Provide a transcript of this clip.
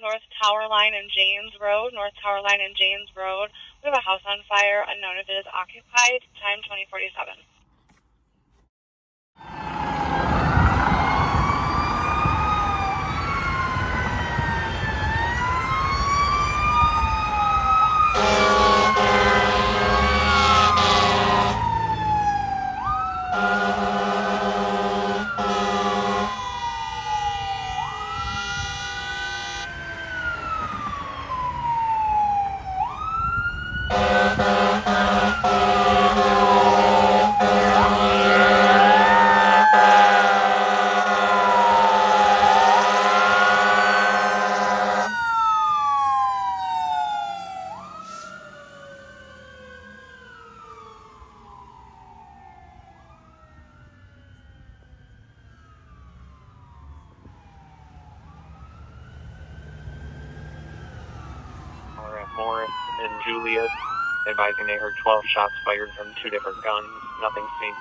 North Tower Line and James Road. North Tower Line and James Road. We have a house on fire. Unknown if it is occupied. Time 2047. Morris and Julius, advising they heard 12 shots fired from 2 different guns. Nothing seen.